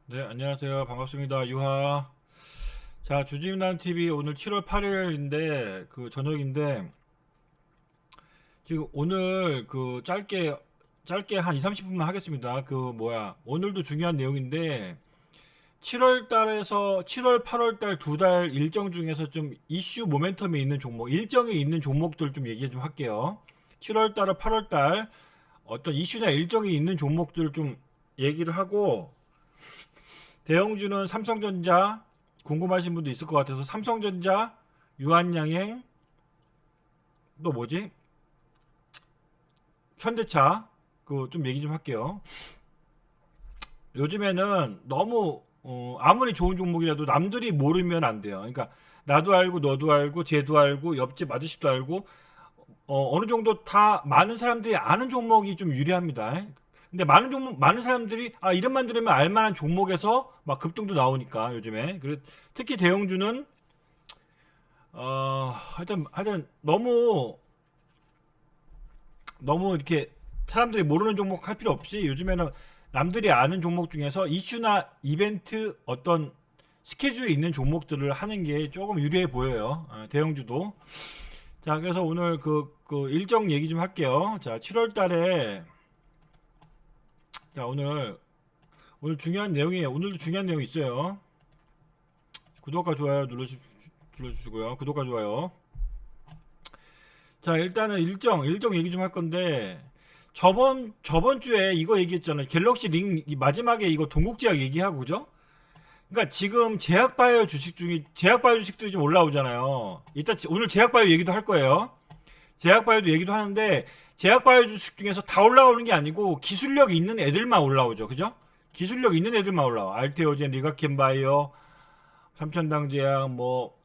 네, 안녕하세요. 반갑습니다. 유하. 자, 주진우난 TV 오늘 7월 8일인데 그 저녁인데 지금 오늘 그 짧게 한 2, 30분만 하겠습니다. 그 뭐야? 오늘도 중요한 내용인데 7월 달에서 7월, 8월 달 두 달 일정 중에서 좀 이슈 모멘텀이 있는 종목, 일정이 있는 종목들 좀 얘기 좀 할게요. 7월 달과 8월 달 어떤 이슈나 일정이 있는 종목들 좀 얘기를 하고 대형주는 삼성전자 궁금하신 분도 있을 것 같아서 삼성전자, 유한양행 또 뭐지? 현대차 그 좀 얘기 좀 할게요. 요즘에는 너무 아무리 좋은 종목이라도 남들이 모르면 안 돼요. 그러니까 나도 알고 너도 알고 쟤도 알고 옆집 아저씨도 알고 어느 정도 다 많은 사람들이 아는 종목이 좀 유리합니다. 근데 많은 사람들이 이름만 들으면 알만한 종목에서 막 급등도 나오니까 요즘에. 특히 대형주는 하여튼 너무 이렇게 사람들이 모르는 종목 할 필요 없이 요즘에는 남들이 아는 종목 중에서 이슈나 이벤트 어떤 스케줄에 있는 종목들을 하는 게 조금 유리해 보여요. 대형주도. 자, 그래서 오늘 그 일정 얘기 좀 할게요. 자, 7월 달에, 자, 오늘 중요한 내용이, 오늘도 중요한 내용이 있어요. 구독과 좋아요 눌러주시고요. 구독과 좋아요. 자, 일단은 일정 얘기 좀 할 건데, 저번 주에 이거 얘기했잖아요. 갤럭시 링, 마지막에 이거 동국제약 얘기하고, 그죠? 그러니까 지금 제약바이오 주식들이 좀 올라오잖아요. 일단 오늘 제약바이오 얘기도 할 거예요. 제약바이오도 얘기도 하는데 제약바이오 주식 중에서 다 올라오는 게 아니고 기술력 있는 애들만 올라오죠. 그죠? 기술력 있는 애들만 올라와. 알테오젠, 리가켄바이오, 삼천당제약, 뭐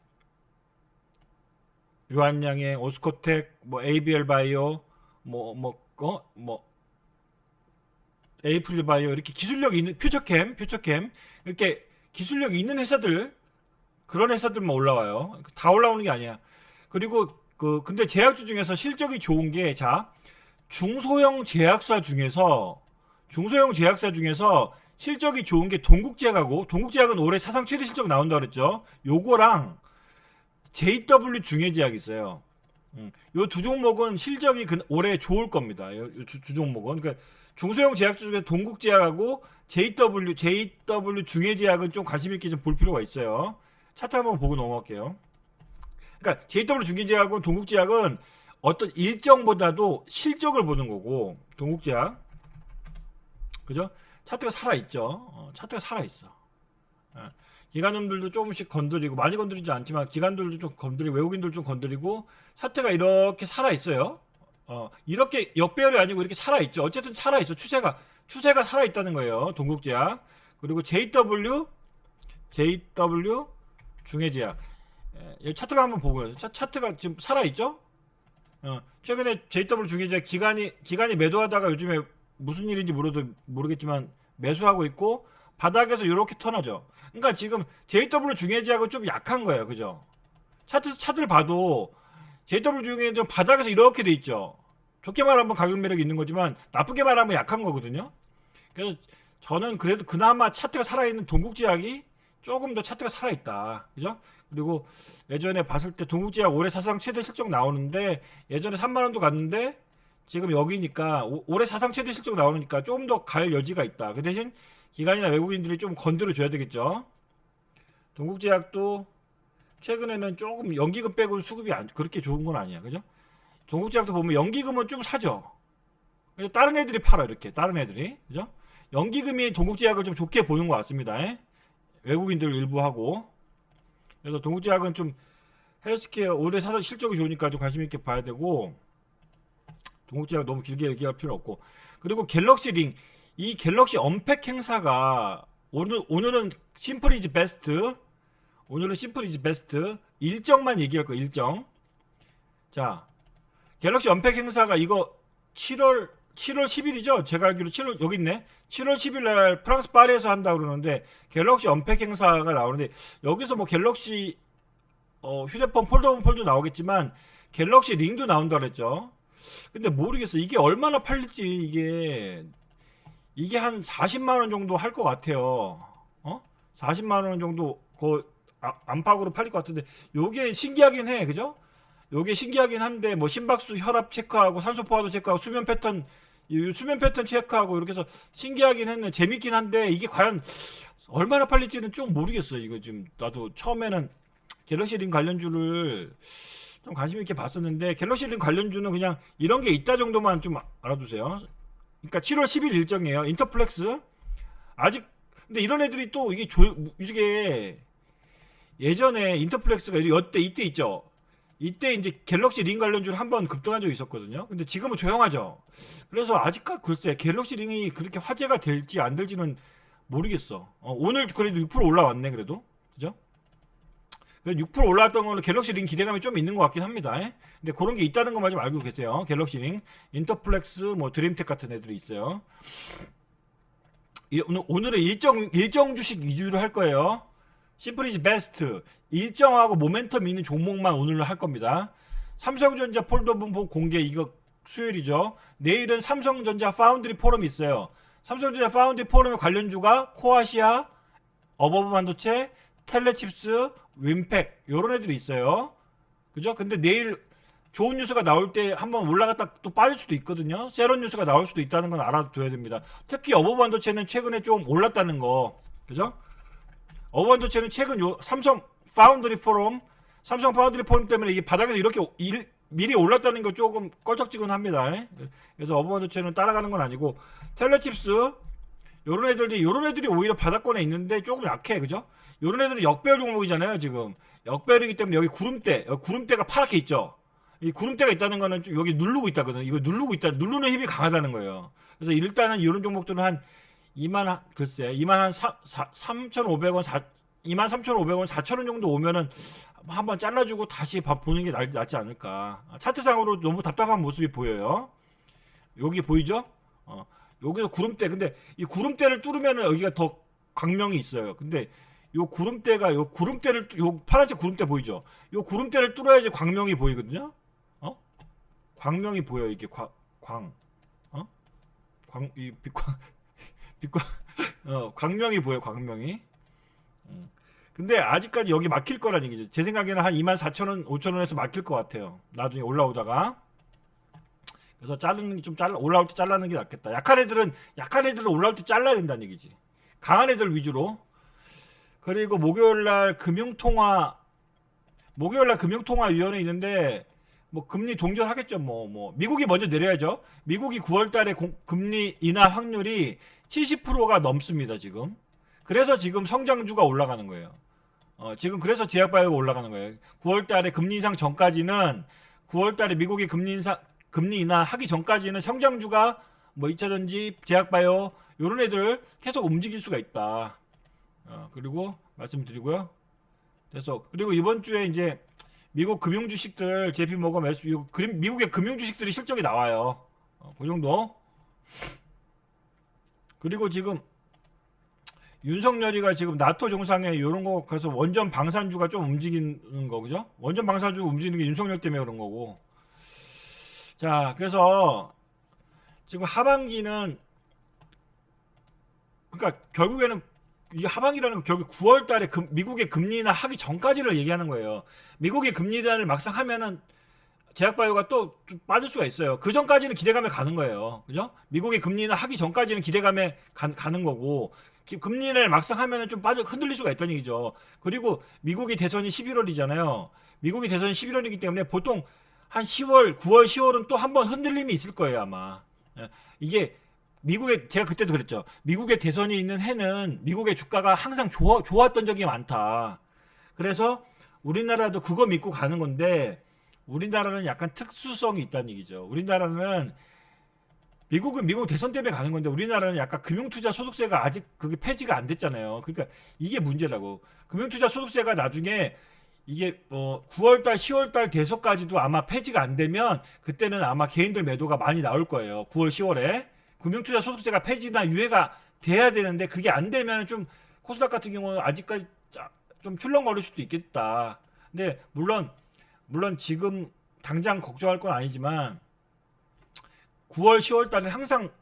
유한양행, 오스코텍, 뭐 ABL 바이오, 뭐 에이프릴 바이오 이렇게 기술력 있는 퓨처캠 이렇게 기술력 있는 회사들 그런 회사들만 올라와요. 다 올라오는 게 아니야. 그리고 근데 제약주 중에서 실적이 좋은 게 중소형 제약사 중에서 실적이 좋은 게 동국제약하고 동국제약은 올해 사상 최대 실적 나온다 그랬죠. 요거랑 JW 중해제약이 있어요. 요 두 종목은 실적이 올해 좋을 겁니다. 두 종목은 그러니까 중소형 제약주 중에 동국제약하고 JW 중해제약은 좀 관심 있게 좀 볼 필요가 있어요. 차트 한번 보고 넘어갈게요. 그러니까 JW 중기제약은 동국제약은 어떤 일정보다도 실적을 보는 거고 동국제약 그죠? 차트가 살아있죠. 차트가 살아있어. 예. 기관놈들도 조금씩 건드리고 많이 건드리지 않지만 기관들도 좀 건드리고 외국인들 좀 건드리고 차트가 이렇게 살아있어요. 이렇게 역배열이 아니고 이렇게 살아있죠. 어쨌든 살아있어. 추세가 살아있다는 거예요. 동국제약 그리고 JW 중해제약 차트를 한번 보고요. 차트가 지금 살아있죠? 최근에 JW 중개자 기간이 매도하다가 요즘에 무슨 일인지 모르겠지만 매수하고 있고 바닥에서 이렇게 턴하죠. 그러니까 지금 JW 중개제약은 좀 약한 거예요. 그죠? 차트를 봐도 JW 중개제약 바닥에서 이렇게 돼 있죠. 좋게 말하면 가격 매력이 있는 거지만 나쁘게 말하면 약한 거거든요. 그래서 저는 그래도 그나마 차트가 살아있는 동국제약이 조금 더 차트가 살아있다. 그죠? 그리고 예전에 봤을 때 동국제약 올해 사상 최대 실적 나오는데 예전에 3만원도 갔는데 지금 여기니까 올해 사상 최대 실적 나오니까 조금 더 갈 여지가 있다. 그 대신 기관이나 외국인들이 좀 건드려 줘야 되겠죠. 동국제약도 최근에는 조금 연기금 빼고 수급이 그렇게 좋은 건 아니야. 그죠? 동국제약도 보면 연기금은 좀 사죠. 다른 애들이 팔아 이렇게 다른 애들이. 그죠? 연기금이 동국제약을 좀 좋게 보는 것 같습니다. 외국인들 일부 하고 그래서 동국제약은 좀 헬스케어 올해 사서 실적이 좋으니까 좀 관심 있게 봐야 되고 동국제약 너무 길게 얘기할 필요 없고 그리고 갤럭시 링 이 갤럭시 언팩 행사가 오늘은 심플 이즈 베스트 일정만 얘기할 거 일정 자 갤럭시 언팩 행사가 이거 7월 10일이죠. 제가 알기로 7월 여기 있네. 7월 10일 날 프랑스 파리에서 한다고 그러는데 갤럭시 언팩 행사가 나오는데 여기서 뭐 갤럭시 휴대폰 폴더폰 폴도 나오겠지만 갤럭시 링도 나온다 그랬죠. 근데 모르겠어. 이게 얼마나 팔릴지 이게 한 40만 원 정도 할 것 같아요. 40만 원 정도 안팎으로 팔릴 것 같은데 요게 신기하긴 해. 그죠? 요게 신기하긴 한데 뭐 심박수 혈압 체크하고 산소 포화도 체크하고 수면 패턴 수면 패턴 체크하고 이렇게 해서 신기하긴 했네. 재밌긴 한데 이게 과연 얼마나 팔릴지는 좀 모르겠어. 이거 지금 나도 처음에는 갤럭시 링 관련주를 좀 관심 있게 봤었는데 갤럭시 링 관련주는 그냥 이런 게 있다 정도만 좀 알아두세요. 그러니까 7월 10일 일정이에요. 인터플렉스 아직 근데 이런 애들이 또 이게 예전에 인터플렉스가 이때 있죠. 이때 이제 갤럭시 링 관련주를 한번 급등한 적이 있었거든요. 근데 지금은 조용하죠. 그래서 아직까지 글쎄 갤럭시 링이 그렇게 화제가 될지 안 될지는 모르겠어. 오늘 그래도 6% 올라왔네 그래도. 그죠? 6% 올라왔던 거는 갤럭시 링 기대감이 좀 있는 것 같긴 합니다. 근데 그런 게 있다는 것만 좀 알고 계세요. 갤럭시 링, 인터플렉스, 뭐 드림텍 같은 애들이 있어요. 오늘은 일정 주식 위주로 할 거예요. 심플이즈 베스트 일정하고 모멘텀 있는 종목만 오늘 할 겁니다. 삼성전자 폴더분 공개 이거 수요일이죠. 내일은 삼성전자 파운드리 포럼이 있어요. 삼성전자 파운드리 포럼의 관련주가 코아시아, 어버브 반도체, 텔레칩스, 윈팩 요런 애들이 있어요. 그죠? 근데 내일 좋은 뉴스가 나올 때 한번 올라갔다 또 빠질 수도 있거든요. 세런 뉴스가 나올 수도 있다는 건 알아둬야 됩니다. 특히 어버브 반도체는 최근에 좀 올랐다는 거. 그죠? 어버브 반도체는 최근 삼성 파운드리 포럼 때문에 이게 바닥에서 이렇게 미리 올랐다는 거 조금 껄쩍지근합니다. 그래서 어버브 반도체는 따라가는 건 아니고 텔레칩스 요런 애들이 오히려 바닥권에 있는데 조금 약해. 그죠? 요런 애들은 역배열 종목이잖아요, 지금. 역배열이기 때문에 여기 구름대가 파랗게 있죠. 이 구름대가 있다는 거는 여기 누르고 있다거든. 이거 누르는 힘이 강하다는 거예요. 그래서 일단은 이런 종목들은 한 23,500원, 23,500원, 4,000원 정도 오면은 한번 잘라주고 다시 보는 게 낫지 않을까. 차트상으로 너무 답답한 모습이 보여요. 여기 보이죠? 여기서 구름대. 근데 이 구름대를 뚫으면은 여기가 더 광명이 있어요. 근데 요 파란색 구름대 보이죠? 요 구름대를 뚫어야지 광명이 보이거든요. 광명이 보여 이게 광명이 보여 광명이. 근데 아직까지 여기 막힐 거란 얘기죠. 제 생각에는 한 24,000원, 5,000원에서 막힐 것 같아요. 나중에 올라오다가. 그래서 올라올 때 잘라는 게 낫겠다. 약한 애들은 올라올 때 잘라야 된다는 얘기지. 강한 애들 위주로. 그리고 목요일날 금융통화위원회 있는데 뭐 금리 동결하겠죠. 뭐 미국이 먼저 내려야죠. 미국이 9월달에 금리 인하 확률이 70%가 넘습니다. 지금. 그래서 지금 성장주가 올라가는 거예요. 지금 그래서 제약바이오가 올라가는 거예요. 9월달에 금리 인상 전까지는 9월달에 미국이 금리 인하 하기 전까지는 성장주가 뭐 2차전지, 제약바이오 요런 애들 계속 움직일 수가 있다. 그리고 말씀드리고요. 그리고 이번 주에 이제 미국 금융 주식들 JP 모건 미국의 금융 주식들이 실적이 나와요. 그 정도. 그리고 지금 윤석열이가 지금 나토 정상에 요런 거 가서 원전 방산주가 좀 움직이는 거 그죠? 원전 방산주 움직이는 게 윤석열 때문에 그런 거고. 자, 그래서 지금 하반기는 그러니까 결국에는 이 하반기라는 건 결국 9월 달에 미국의 금리 인하 하기 전까지를 얘기하는 거예요. 미국의 금리 인하를 막상 하면은 제약바이오가 또 빠질 수가 있어요. 그 전까지는 기대감에 가는 거예요. 그죠? 미국의 금리 인하 하기 전까지는 기대감에 가는 거고 금리 인하를 막상 하면은 좀 흔들릴 수가 있다는 얘기죠. 그리고 미국의 대선이 11월이잖아요. 미국의 대선이 11월이기 때문에 보통 한 10월, 9월, 10월은 또 한 번 흔들림이 있을 거예요, 아마. 이게 제가 그때도 그랬죠. 미국의 대선이 있는 해는 미국의 주가가 항상 좋았던 적이 많다. 그래서 우리나라도 그거 믿고 가는 건데 우리나라는 약간 특수성이 있다는 얘기죠. 우리나라는 미국 대선 때문에 가는 건데 우리나라는 약간 금융투자 소득세가 아직 그게 폐지가 안 됐잖아요. 그러니까 이게 문제라고. 금융투자 소득세가 나중에 이게 9월달, 10월달 돼서까지도 아마 폐지가 안 되면 그때는 아마 개인들 매도가 많이 나올 거예요. 9월, 10월에. 금융투자 소득세가 폐지나 유예가 돼야 되는데 그게 안 되면 좀 코스닥 같은 경우는 아직까지 좀 출렁거릴 수도 있겠다. 근데 물론 지금 당장 걱정할 건 아니지만 9월, 10월 달에 항상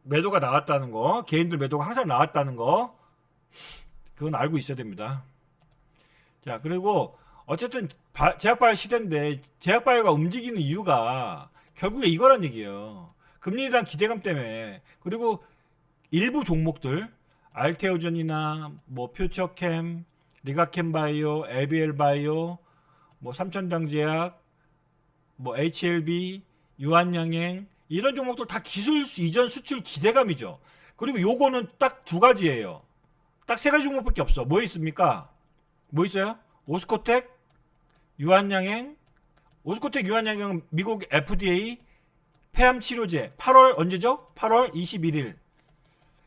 매도가 나왔다는 거, 개인들 매도가 항상 나왔다는 거 그건 알고 있어야 됩니다. 자, 그리고 어쨌든 제약바이오 시대인데 제약바이오가 움직이는 이유가 결국에 이거란 얘기예요. 금리에 대한 기대감 때문에. 그리고 일부 종목들 알테오전이나 뭐 퓨처캠, 리가캠바이오, 에비엘바이오, 뭐 삼천당제약, 뭐 HLB, 유한양행 이런 종목들 다 기술 이전 수출 기대감이죠. 그리고 요거는 딱 두 가지예요. 딱 세 가지 종목밖에 없어. 뭐 있습니까? 뭐 있어요? 오스코텍, 유한양행. 오스코텍, 유한양행은 미국 FDA 폐암 치료제 8월 언제죠? 8월 21일.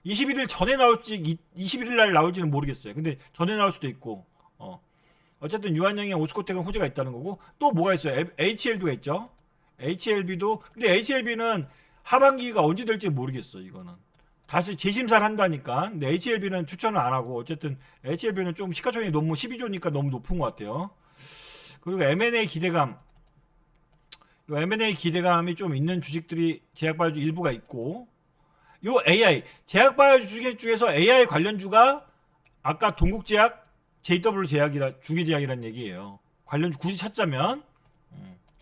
21일 전에 나올지 21일 날 나올지는 모르겠어요. 근데 전에 나올 수도 있고. 어쨌든 유한양행, 오스코텍은 호재가 있다는 거고. 또 뭐가 있어요? HLB가 있죠. HLB도 근데 HLB는 하반기가 언제 될지 모르겠어. 이거는 다시 재심사를 한다니까. 근데 HLB는 추천을 안 하고 어쨌든 HLB는 좀 시가총액이 너무 12조니까 너무 높은 것 같아요. 그리고 M&A 기대감. 요 M&A 기대감이 좀 있는 주식들이 제약바이오 일부가 있고, 요 AI 제약바이오 주식 중에서 AI 관련주가 아까 동국제약, JW 제약이라 중해제약이란 얘기예요. 관련주 굳이 찾자면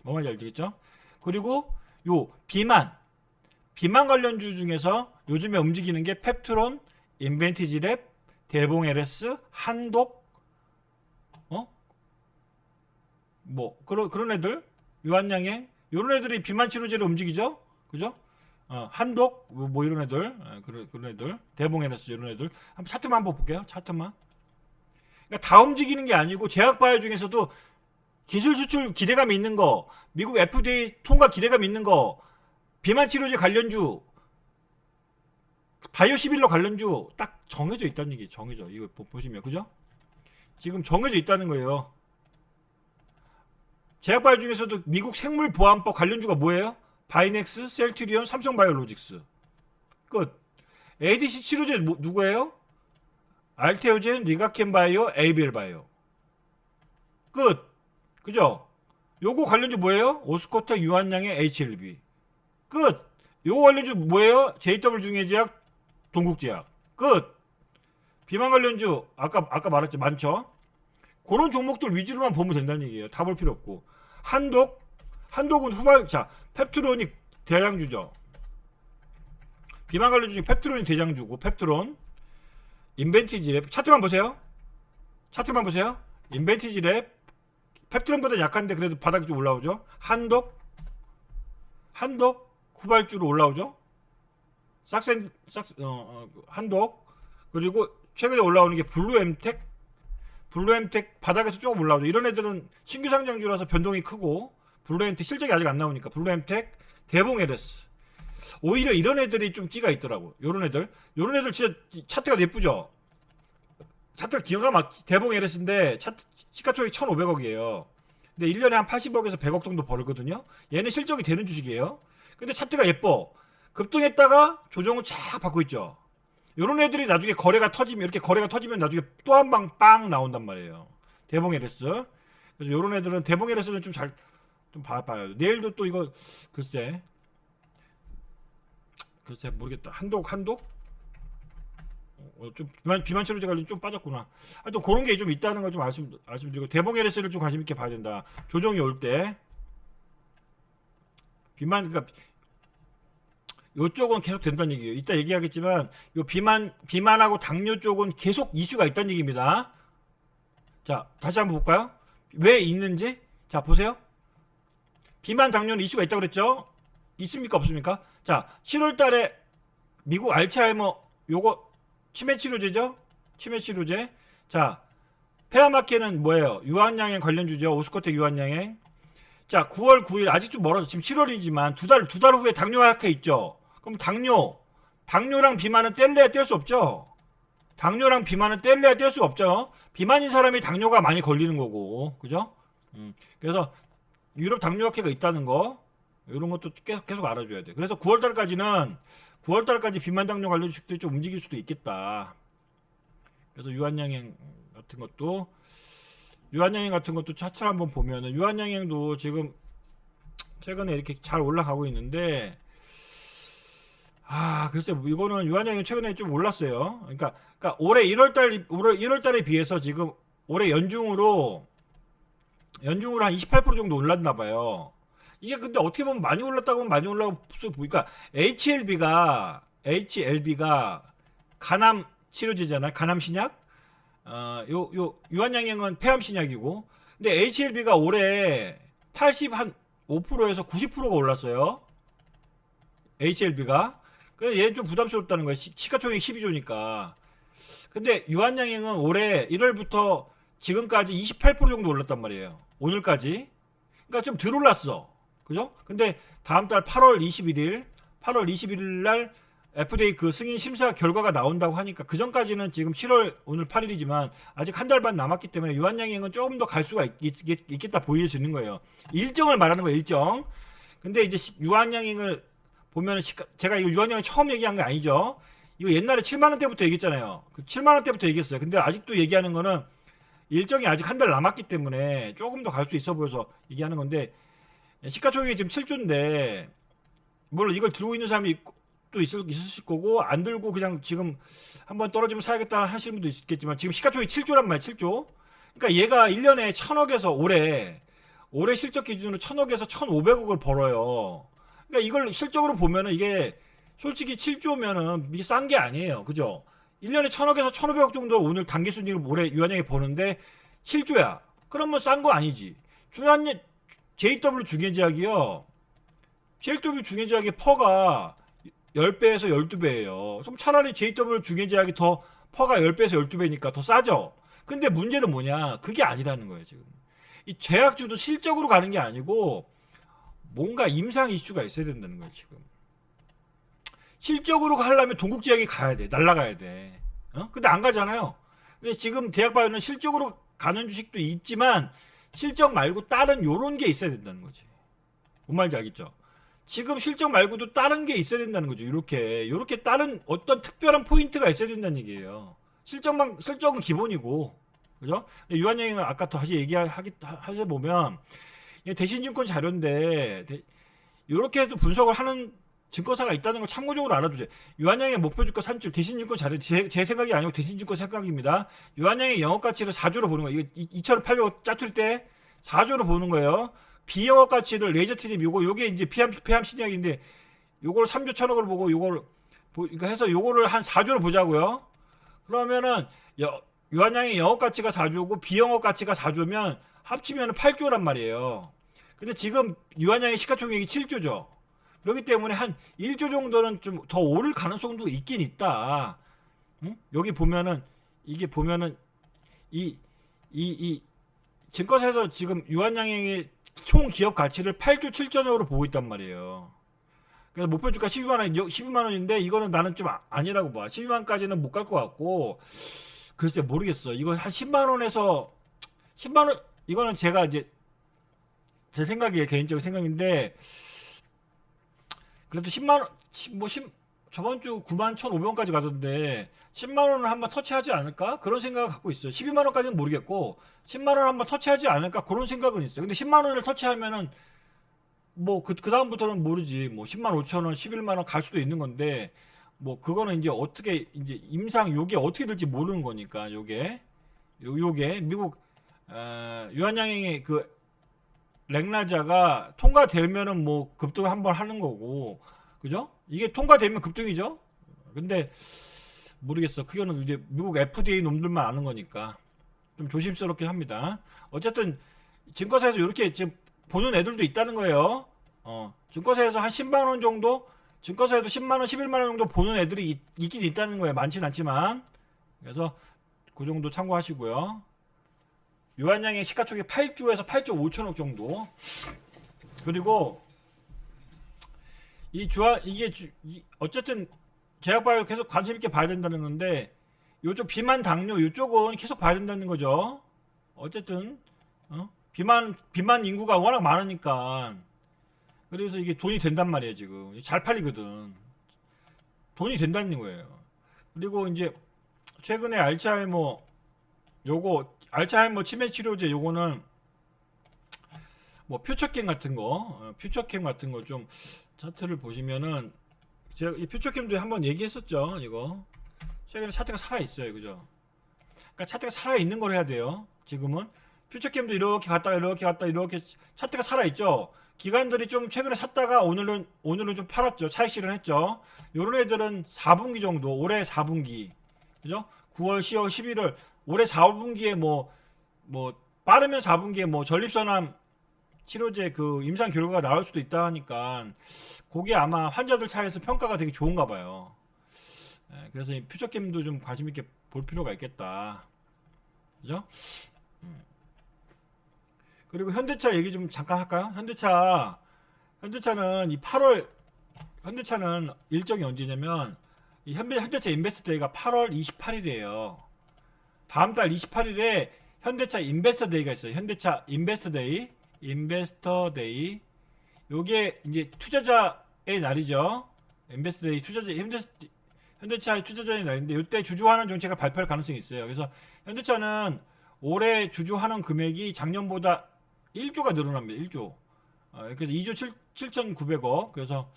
뭐 말인지 알겠죠? 그리고 요 비만 관련주 중에서 요즘에 움직이는 게 펩트론, 인벤티지랩, 대봉 LS, 한독, 뭐 그런 애들, 유한양행 이런 애들이 비만 치료제로 움직이죠, 그죠? 한독 뭐 이런 애들, 그런 애들, 대봉 LS 이런 애들 한번 차트만 한번 볼게요. 차트만. 그러니까 다 움직이는 게 아니고 제약바이오 중에서도 기술 수출 기대감이 있는 거, 미국 FDA 통과 기대감 있는 거, 비만 치료제 관련주, 바이오시빌러 관련주 딱 정해져 있다는 얘기. 정해져. 이거 보시면 그죠? 지금 정해져 있다는 거예요. 제약바이오 중에서도 미국 생물보안법 관련주가 뭐예요? 바이넥스, 셀트리온, 삼성바이오로직스. 끝. ADC 치료제 누구예요? 알테오젠, 리가켄바이오, 에이벨바이오. 끝. 그죠? 요거 관련주 뭐예요? 오스코텍, 유한양의 HLB. 끝. 요거 관련주 뭐예요? JW 중해제약, 동국제약. 끝. 비만 관련주 아까 말했죠. 많죠. 그런 종목들 위주로만 보면 된다는 얘기예요. 다 볼 필요 없고. 한독은 자, 펩트론이 대장주죠. 비만 관련주 중에 펩트론이 대장주고, 펩트론. 인벤티지랩. 차트만 보세요. 인벤티지랩. 펩트론보다 약한데 그래도 바닥이 좀 올라오죠. 한독 후발주로 올라오죠. 한독. 그리고 최근에 올라오는 게 블루엠텍 바닥에서 조금 올라오죠. 이런 애들은 신규 상장주라서 변동이 크고, 블루엠텍 실적이 아직 안 나오니까 블루엠텍, 대봉 LS. 오히려 이런 애들이 좀 끼가 있더라고. 요런 애들 진짜 차트가 예쁘죠. 차트가 기가 막 대봉 LS인데 차트 시가총액 1,500억이에요. 근데 1년에 한 80억에서 100억 정도 벌거든요. 얘는 실적이 되는 주식이에요. 근데 차트가 예뻐. 급등했다가 조정을 쫙 받고 있죠. 요런 애들이 나중에 이렇게 거래가 터지면 나중에 또 한 방 빵 나온단 말이에요. 대봉 LS. 그래서 요런 애들은 대봉 LS는 좀 봐봐요. 내일도 또 이거 글쎄 모르겠다. 한독 좀 비만 치료제 관련 좀 빠졌구나. 하여튼 그런 게 좀 있다는 걸 좀 말씀드리고, 대봉 LS를 좀 관심 있게 봐야 된다. 조정이 올 때 그러니까 요쪽은 계속 된다는 얘기예요. 이따 얘기하겠지만 요 비만하고 당뇨 쪽은 계속 이슈가 있다는 얘기입니다. 자, 다시 한번 볼까요? 왜 있는지. 자, 보세요. 비만 당뇨는 이슈가 있다고 그랬죠? 있습니까 없습니까? 자, 7월 달에 미국 알츠하이머 요거 치매 치료제죠? 치매 치료제. 자, 페아마케는 뭐예요? 유한양행 관련주죠. 오스코텍 유한양행. 자, 9월 9일 아직 좀 멀어서 지금 7월이지만 두 달 후에 당뇨약해 있죠. 그럼 당뇨랑 비만은 뗄래야 뗄 수 없죠. 당뇨랑 비만은 뗄래야 뗄 수가 없죠. 비만인 사람이 당뇨가 많이 걸리는 거고, 그죠? 그래서 유럽 당뇨학회가 있다는 거, 이런 것도 계속 알아줘야 돼. 그래서 9월달까지 비만 당뇨 관련 주식들이 좀 움직일 수도 있겠다. 그래서 유한양행 같은 것도 차트를 한번 보면은 유한양행도 지금 최근에 이렇게 잘 올라가고 있는데, 글쎄 이거는 유한양이 최근에 좀 올랐어요. 그러니까 올해 1월 달에 비해서 지금 올해 연중으로 한 28% 정도 올랐나 봐요. 이게 근데 어떻게 보면 많이 올랐다고 하면 많이 올라고 보니까 HLB가 간암 치료제잖아요. 간암 신약. 요 유한양행은 폐암 신약이고. 근데 HLB가 올해 80한 5%에서 90%가 올랐어요. HLB가. 그래서 얘는 좀 부담스럽다는 거예요. 시가총액 12조니까. 근데 유한양행은 올해 1월부터 지금까지 28% 정도 올랐단 말이에요. 오늘까지. 그러니까 좀 덜 올랐어. 그죠? 근데 다음 달 8월 21일 날 FDA 그 승인 심사 결과가 나온다고 하니까 그 전까지는 지금 7월 오늘 8일이지만 아직 한 달 반 남았기 때문에 유한양행은 조금 더 갈 수가 있겠다 보여지는 거예요. 일정을 말하는 거예요. 일정. 근데 이제 유한양행을 보면은 제가 이거 유한양행 처음 얘기한 게 아니죠. 이거 옛날에 7만 원대부터 얘기했잖아요. 그 7만 원대부터 얘기했어요. 근데 아직도 얘기하는 거는 일정이 아직 한 달 남았기 때문에 조금 더 갈 수 있어 보여서 얘기하는 건데 시가총액이 지금 7조인데 물론 이걸 들고 있는 사람이 또 있으실 거고 안 들고 그냥 지금 한번 떨어지면 사야겠다 하시는 분도 있겠지만 지금 시가총액이 7조란 말이에요. 7조. 그러니까 얘가 1년에 1,000억에서 올해 실적 기준으로 1,000억에서 1,500억을 벌어요. 그러니까 이걸 실적으로 보면은 이게 솔직히 7조면은 이게 싼 게 아니에요. 그죠? 1년에 1,000억에서 1,500억 정도 오늘 단기 순이익을 올해 유한양이 버는데 7조야. 그러면 싼 거 아니지. JW 중해제약이요. JW 중해제약의 퍼가 10배에서 12배예요. 그럼 차라리 JW 중해제약이 더 퍼가 10배에서 12배니까 더 싸죠. 근데 문제는 뭐냐? 그게 아니라는 거예요, 지금. 이 제약주도 실적으로 가는 게 아니고 뭔가 임상 이슈가 있어야 된다는 거예요, 지금. 실적으로 가려면 동국제약이 가야 돼. 날라가야 돼. 근데 안 가잖아요. 근데 지금 대학바이오는 실적으로 가는 주식도 있지만 실적 말고 다른 요런 게 있어야 된다는 거지. 뭔 말인지 알겠죠? 지금 실적 말고도 다른 게 있어야 된다는 거죠. 요렇게 다른 어떤 특별한 포인트가 있어야 된다는 얘기예요. 실적은 기본이고. 그죠? 유한양은 아까 다시 하게 보면 대신증권 자료인데 요렇게 해도 분석을 하는 증권사가 있다는 걸 참고적으로 알아두세요. 유한양의 목표주가 산출 대신증권 자료 제 생각이 아니고 대신증권 생각입니다. 유한양의 영업가치를 4조로 보는 거예요. 이거 2,800억 짜투리 때 4조로 보는 거예요. 비영업가치를 레이저트립 요게 이제 폐암 신약인데 요걸 3조 1,000억을 보고 그러니까 해서 요거를 한 4조로 보자고요. 그러면은 유한양의 영업가치가 4조고 비영업가치가 4조면 합치면 8조란 말이에요. 근데 지금 유한양의 시가총액이 7조죠. 그렇기 때문에 한 1조 정도는 좀 더 오를 가능성도 있긴 있다. 응? 여기 보면은 이게 보면은 이 증권사에서 지금 유한양행의 총 기업 가치를 8조 7천억으로 보고 있단 말이에요. 그래서 목표 주가 12만 원인데 이거는 나는 좀 아니라고 봐. 12만까지는 못 갈 것 같고 글쎄 모르겠어. 이거 한 10만 원에서 10만 원 이거는 제가 이제 제 생각이에요. 개인적인 생각인데 그래도 10만 원 저번 주 9만 1,500원까지 가던데 10만 원을 한번 터치하지 않을까? 그런 생각을 갖고 있어요. 12만 원까지는 모르겠고 10만 원 한번 터치하지 않을까? 그런 생각은 있어요. 근데 10만 원을 터치하면은 뭐 그 다음부터는 모르지. 뭐 10만 5천 원, 11만 원 갈 수도 있는 건데 뭐 그거는 이제 어떻게 이제 임상 요게 어떻게 될지 모르는 거니까 요게 미국 유한양행의 그 렉나자가 통과되면은 뭐 급등 한번 하는 거고 그죠? 이게 통과되면 급등이죠. 근데 모르겠어. 그거는 이제 미국 FDA 놈들만 아는 거니까 좀 조심스럽게 합니다. 어쨌든 증권사에서 이렇게 지금 보는 애들도 있다는 거예요. 증권사에서 한 10만 원 정도, 증권사에도 10만 원, 11만 원 정도 보는 애들이 있긴 있다는 거예요. 많진 않지만. 그래서 그 정도 참고하시고요. 유한양의 시가총액 8조에서 8조 5천억 정도. 그리고 어쨌든 제약바이오 계속 관심 있게 봐야 된다는 건데 요쪽 비만 당뇨 요쪽은 계속 봐야 된다는 거죠. 어쨌든 비만 인구가 워낙 많으니까 그래서 이게 돈이 된단 말이에요. 지금 잘 팔리거든. 돈이 된다는 거예요. 그리고 이제 최근에 알츠하이머 치매 치료제 요거는 뭐 퓨처캠 같은 거 좀 차트를 보시면은 제가 이 퓨처캠도 한번 얘기했었죠. 이거 최근에 차트가 살아 있어요, 그죠? 그러니까 차트가 살아 있는 걸 해야 돼요. 지금은 퓨처캠도 이렇게 갔다가 이렇게 갔다 이렇게 차트가 살아 있죠. 기관들이 좀 최근에 샀다가 오늘은 좀 팔았죠. 차익 실현했죠. 요런 애들은 4분기 정도, 올해 4분기, 그죠? 9월, 10월, 11월 올해 4분기에 뭐 빠르면 4분기에 뭐 전립선암 치료제 그 임상 결과가 나올 수도 있다 하니까 그게 아마 환자들 차에서 평가가 되게 좋은가 봐요. 그래서 이 퓨처캠도 좀 관심 있게 볼 필요가 있겠다. 그죠? 그리고 현대차 얘기 좀 잠깐 할까요? 현대차는 이 8월 현대차는 일정이 언제냐면 이 현대차 인베스트 데이가 8월 28일이에요. 다음 달 28일에 현대차 인베스터 데이가 있어요. 현대차 인베스터 데이. 요게 이제 투자자의 날이죠. 인베스터 데이 현대차의 투자자의 날인데 이때 주주환원 정책을 발표할 가능성이 있어요. 그래서 현대차는 올해 주주환원 금액이 작년보다 1조가 늘어납니다. 1조. 그래서 2조 7,900억. 그래서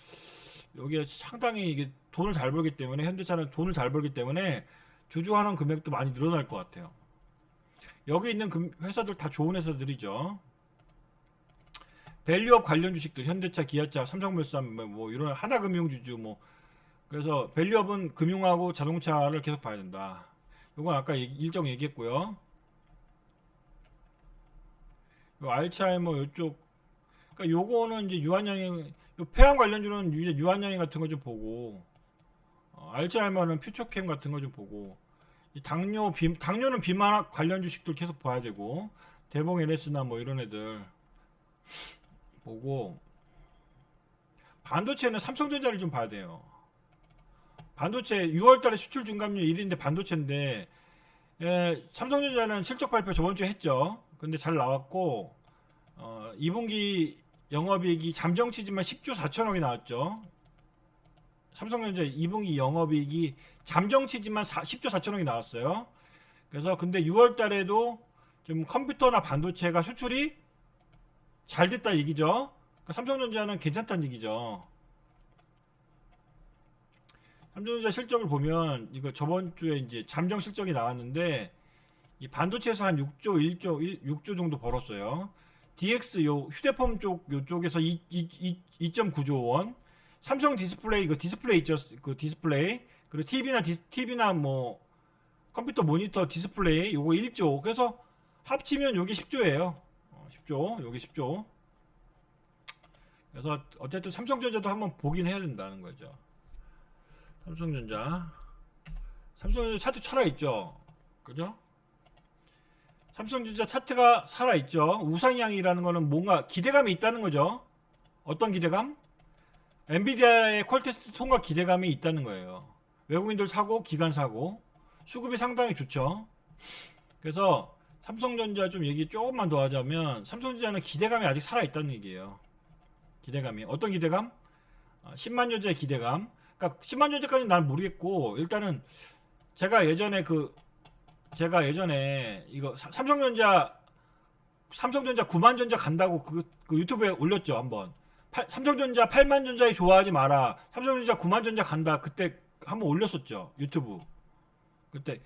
여기에 상당히 이게 돈을 잘 벌기 때문에 현대차는 돈을 잘 벌기 때문에 주주환원 금액도 많이 늘어날 것 같아요. 여기 있는 회사들 다 좋은 회사들이죠. 밸류업 관련 주식들 현대차, 기아차, 삼성물산 뭐 이런 하나금융주주 뭐 그래서 밸류업은 금융하고 자동차를 계속 봐야 된다. 이건 아까 일정 얘기했고요. 요 알츠하이머 요쪽 그러니까 요거는 이제 유한양행 요 폐암 관련주는 유한양행 같은 거 좀 보고 알츠하이머는 퓨처캠 같은 거 좀 보고 이 당뇨는 비만 관련 주식들 계속 봐야 되고 대봉 LS나 뭐 이런 애들 보고 반도체는 삼성전자를 좀 봐야 돼요. 반도체 6월달에 수출 증감률 1위인데 반도체인데 삼성전자는 실적 발표 저번 주에 했죠. 근데 잘 나왔고 2분기 영업이익이 잠정치지만 10조 4천억이 나왔죠. 삼성전자 2분기 영업이익이 잠정치지만 10조 4천억이 나왔어요. 그래서 근데 6월달에도 좀 컴퓨터나 반도체가 수출이 잘 됐다 얘기죠. 그러니까 삼성전자는 괜찮다는 얘기죠. 삼성전자 실적을 보면 이거 저번 주에 이제 잠정 실적이 나왔는데 이 반도체에서 한 6조 정도 벌었어요. DX 요 휴대폰 요쪽에서 2.9조 원. 삼성 디스플레이 그 디스플레이 있죠. 그 디스플레이 그리고 TV나 뭐 컴퓨터 모니터 디스플레이 요거 1조. 그래서 합치면 요게 10조예요. 10조. 요게 10조. 그래서 어쨌든 삼성전자도 한번 보긴 해야 된다는 거죠. 삼성전자 차트 살아있죠. 그죠? 삼성전자 차트가 살아있죠. 우상향이라는 거는 뭔가 기대감이 있다는 거죠. 어떤 기대감? 엔비디아의 퀄테스트 통과 기대감이 있다는 거예요. 외국인들 사고 기관 사고 수급이 상당히 좋죠. 그래서 삼성전자 좀 얘기 조금만 더 하자면 삼성전자는 기대감이 아직 살아있다는 얘기예요. 기대감이 어떤 기대감? 10만전자의 기대감. 그러니까 10만전자까지는 난 모르겠고 일단은 제가 예전에 이거 삼성전자 9만전자 간다고 그 유튜브에 올렸죠 한번. 삼성전자 8만전자에 좋아하지 마라. 삼성전자 9만전자 간다. 그때 한번 올렸었죠 유튜브. 그때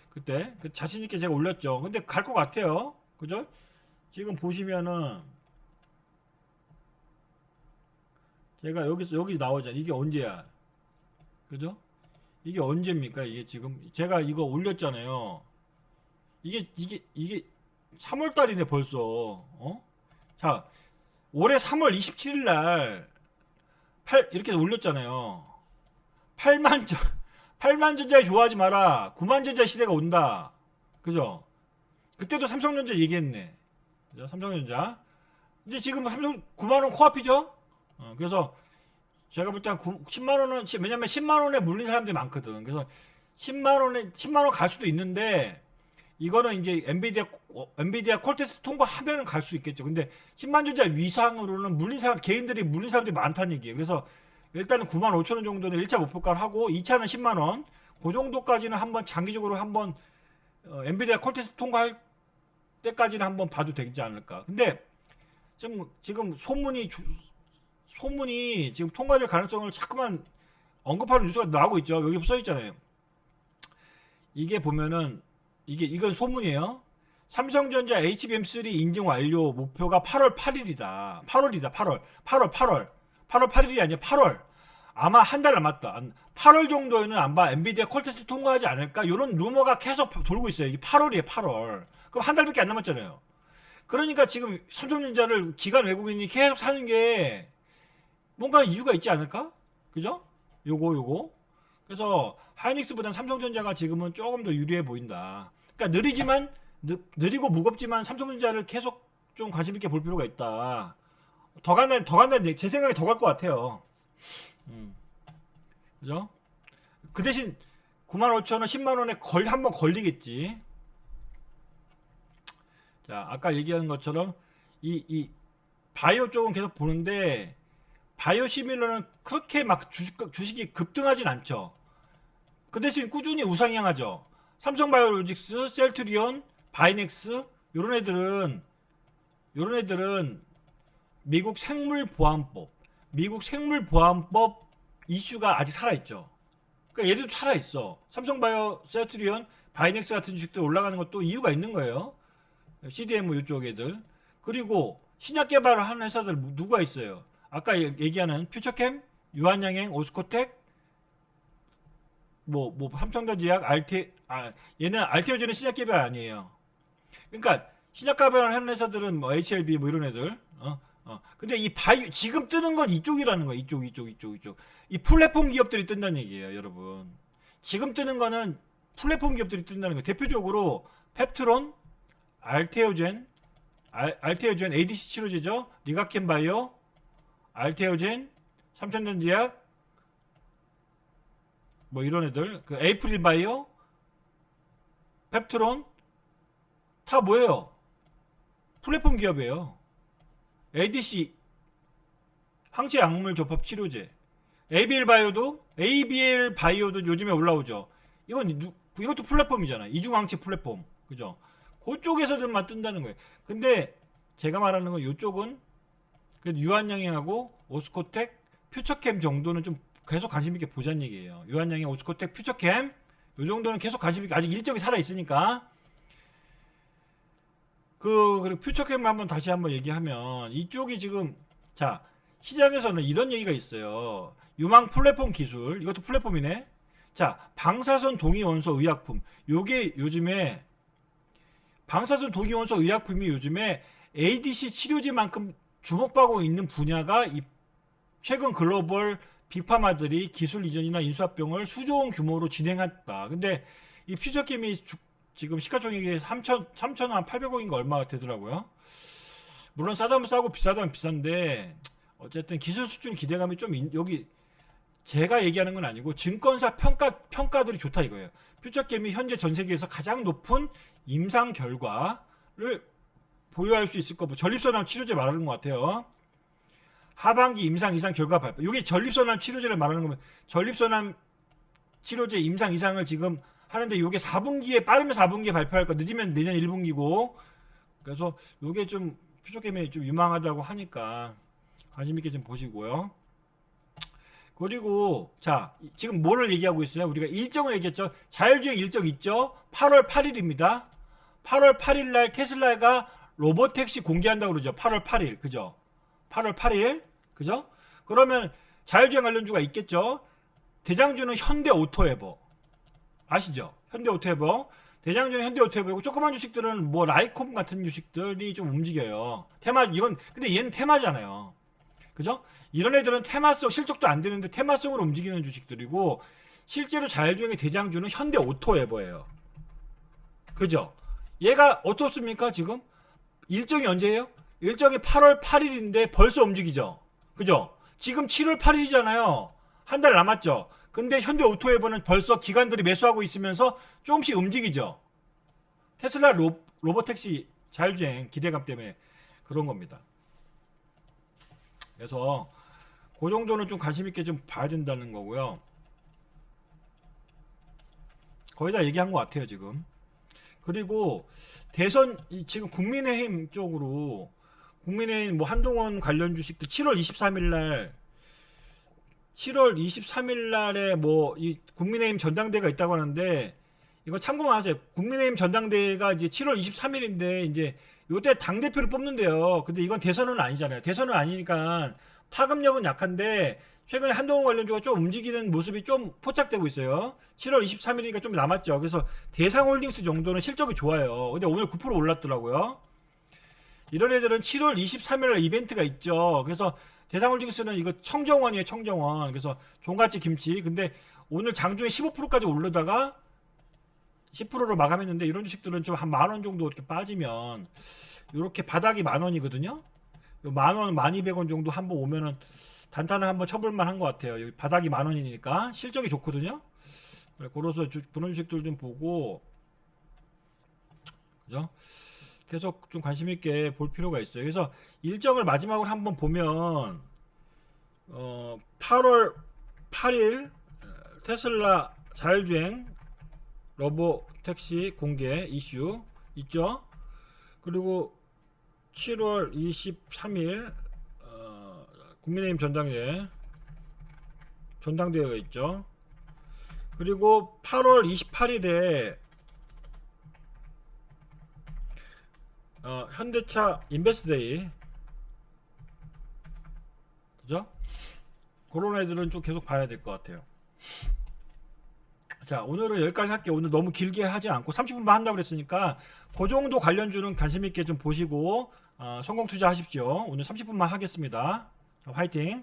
그 자신 있게 제가 올렸죠. 근데 갈 것 같아요. 그죠? 지금 보시면은 제가 여기 나오잖아. 이게 언제야? 그죠? 이게 언제입니까? 이게 지금 제가 이거 올렸잖아요. 이게 3월 달이네 벌써. 자, 올해 3월 27일 날 이렇게 올렸잖아요. 8만 전자에 좋아하지 마라. 9만 전자 시대가 온다. 그죠? 그때도 삼성전자 얘기했네. 그죠? 삼성전자. 이제 지금 삼성 9만 원 코앞이죠? 그래서 제가 볼 때 한 10만 원은 왜냐면 10만 원에 물린 사람들이 많거든. 그래서 10만 원 갈 수도 있는데 이거는 이제 엔비디아 퀄테스트 통과하면은 갈 수 있겠죠. 근데 10만 전자 위상으로는 개인들이 물린 사람들이 많다는 얘기예요. 그래서 일단은 9만 5천 원 정도는 1차 목표가를 하고 2차는 10만 원. 그 정도까지는 한번 장기적으로 한번 엔비디아 퀄테스트 통과할 때까지는 한번 봐도 되지 않을까. 근데 지금 소문이 지금 통과될 가능성을 자꾸만 언급하는 뉴스가 나오고 있죠. 여기 써 있잖아요. 이게 보면은 이건 소문이에요. 삼성전자 HBM3 인증 완료 목표가 8월 8일이다. 8월이다. 8월 8일이 아니라 8월. 아마 한 달 남았다. 8월 정도에는 아마 엔비디아 콜테스트 통과하지 않을까? 이런 루머가 계속 돌고 있어요. 이게 8월이에요. 8월. 그럼 한 달밖에 안 남았잖아요. 그러니까 지금 삼성전자를 기관 외국인이 계속 사는 게 뭔가 이유가 있지 않을까? 그죠? 요거. 그래서 하이닉스보단 삼성전자가 지금은 조금 더 유리해 보인다. 그러니까 느리고 무겁지만 삼성전자를 계속 좀 관심 있게 볼 필요가 있다. 더 간다. 제 생각에 더 갈 것 같아요. 그죠? 그 대신 95,000원, 10만원에 한번 걸리겠지. 자, 아까 얘기한 것처럼 이 바이오 쪽은 계속 보는데 바이오 시밀러는 그렇게 막 주식이 급등하진 않죠. 그 대신 꾸준히 우상향하죠. 삼성바이오로직스, 셀트리온, 바이넥스 요런 애들은 미국 생물보안법 이슈가 아직 살아있죠. 그러니까 얘들도 살아있어. 삼성바이오, 셀트리온, 바이넥스 같은 주식들 올라가는 것도 이유가 있는 거예요. CDM 이쪽 애들. 그리고 신약 개발을 하는 회사들 누가 있어요? 아까 얘기하는 퓨처캠, 유한양행, 오스코텍, 삼성전자제약, 얘는 알테오젠은 신약 개발 아니에요. 그러니까 신약 개발을 하는 회사들은 HLB 이런 애들. 근데 이 지금 뜨는 건 이쪽이라는 거야. 이쪽. 이 플랫폼 기업들이 뜬다는 얘기예요, 여러분. 지금 뜨는 거는 플랫폼 기업들이 뜬다는 거예요. 대표적으로 펩트론, 알테오젠, ADC 치료제죠. 리가켄바이오, 알테오젠, 삼성전자제약, 이런 애들, 그 에이프릴 바이오, 펩트론 다 뭐예요? 플랫폼 기업이에요. ADC 항체 약물 접합 치료제, ABL 바이오도 요즘에 올라오죠. 이것도 플랫폼이잖아. 이중항체 플랫폼, 그죠? 그쪽에서들만 뜬다는 거예요. 근데 제가 말하는 건 이쪽은 그래도 유한양행하고 오스코텍, 퓨처캠 정도는 좀 계속 관심 있게 보자는 얘기예요. 유한양행, 오스코텍, 퓨처캠 이 정도는 계속 관심 있게, 아직 일정이 살아 있으니까. 그리고 퓨처캠 다시 한번 얘기하면 이쪽이 지금, 자, 시장에서는 이런 얘기가 있어요. 유망 플랫폼 기술, 이것도 플랫폼이네. 자, 방사선 동위원소 의약품, 요게 요즘에 방사선 동위원소 의약품이 요즘에 ADC 치료제만큼 주목받고 있는 분야가 최근 글로벌 빅파마들이 기술 이전이나 인수합병을 수조원 규모로 진행했다. 근데 이 퓨처캠이 지금 시가총액이 3,800억인가 얼마가 되더라고요. 물론 싸다면 싸고 비싸다면 비싼데 어쨌든 기술 수준 기대감이 좀 여기 제가 얘기하는 건 아니고 증권사 평가들이 좋다 이거예요. 퓨처캠이 현재 전 세계에서 가장 높은 임상 결과를 보유할 수 있을 거고, 전립선암 치료제 말하는 것 같아요. 하반기 임상 이상 결과 발표. 이게 전립선암 치료제를 말하는 거면 전립선암 치료제 임상 이상을 지금 하는데 이게 4분기에 빠르면 4분기에 발표할 거, 늦으면 내년 1분기고. 그래서 이게 좀 퓨처캠이 좀 유망하다고 하니까 관심 있게 좀 보시고요. 그리고 자, 지금 뭐를 얘기하고 있어요? 우리가 일정을 얘기했죠. 자율주행 일정 있죠. 8월 8일입니다. 8월 8일 날 테슬라가 로보택시 공개한다고 그러죠. 8월 8일. 그죠? 8월 8일. 그죠? 그러면 자율주행 관련주가 있겠죠. 대장주는 현대오토에버. 아시죠? 현대오토에버. 대장주는 현대오토에버고, 조그만 주식들은 라이콤 같은 주식들이 좀 움직여요. 이건 근데 얘는 테마잖아요. 그죠? 이런 애들은 테마성, 실적도 안 되는데 테마성으로 움직이는 주식들이고, 실제로 자율주행의 대장주는 현대오토에버예요. 그죠? 얘가 어떻습니까 지금? 일정이 언제예요? 일정이 8월 8일인데 벌써 움직이죠. 그죠? 지금 7월 8일이잖아요. 한 달 남았죠. 근데 현대오토에버는 벌써 기관들이 매수하고 있으면서 조금씩 움직이죠. 테슬라 로보택시 자율주행 기대감 때문에 그런 겁니다. 그래서 그 정도는 좀 관심 있게 좀 봐야 된다는 거고요. 거의 다 얘기한 것 같아요 지금. 그리고 대선 지금 국민의힘 쪽으로, 국민의힘 한동훈 관련 주식들 7월 23일 날 7월 23일 날에 뭐 이 국민의힘 전당대회가 있다고 하는데 이거 참고만 하세요. 국민의힘 전당대회가 이제 7월 23일인데 이제 요때 당 대표를 뽑는데요. 근데 이건 대선은 아니잖아요. 대선은 아니니까 파급력은 약한데 최근에 한동훈 관련주가 좀 움직이는 모습이 좀 포착되고 있어요. 7월 23일이니까 좀 남았죠. 그래서 대상홀딩스 정도는 실적이 좋아요. 근데 오늘 9% 올랐더라고요. 이런 애들은 7월 23일 날 이벤트가 있죠. 그래서 대상홀딩스는 이거 청정원이에요. 청정원. 그래서 종갓집 김치. 근데 오늘 장중에 15%까지 오르다가 10%로 마감했는데 이런 주식들은 좀 한 만 원 정도 이렇게 빠지면 이렇게 바닥이 만 원이거든요. 만 원, 1200원 정도 한번 오면은 단타는 한번 쳐볼만 한 것 같아요. 여기 바닥이 만 원이니까 실적이 좋거든요. 그래서 그런 주식들 좀 보고 그죠? 계속 좀 관심 있게 볼 필요가 있어요. 그래서 일정을 마지막으로 한번 보면 8월 8일 테슬라 자율주행 러버 택시 공개 이슈 있죠. 그리고 7월 23일 국민의힘 전당대회가 있죠. 그리고 8월 28일에 현대차 인베스트데이 그죠? 그런 애들은 좀 계속 봐야 될 것 같아요. 자, 오늘은 여기까지 할게요. 오늘 너무 길게 하지 않고 30분만 한다고 그랬으니까 그 정도 관련주는 관심 있게 좀 보시고 성공 투자하십시오. 오늘 30분만 하겠습니다. 자, 화이팅!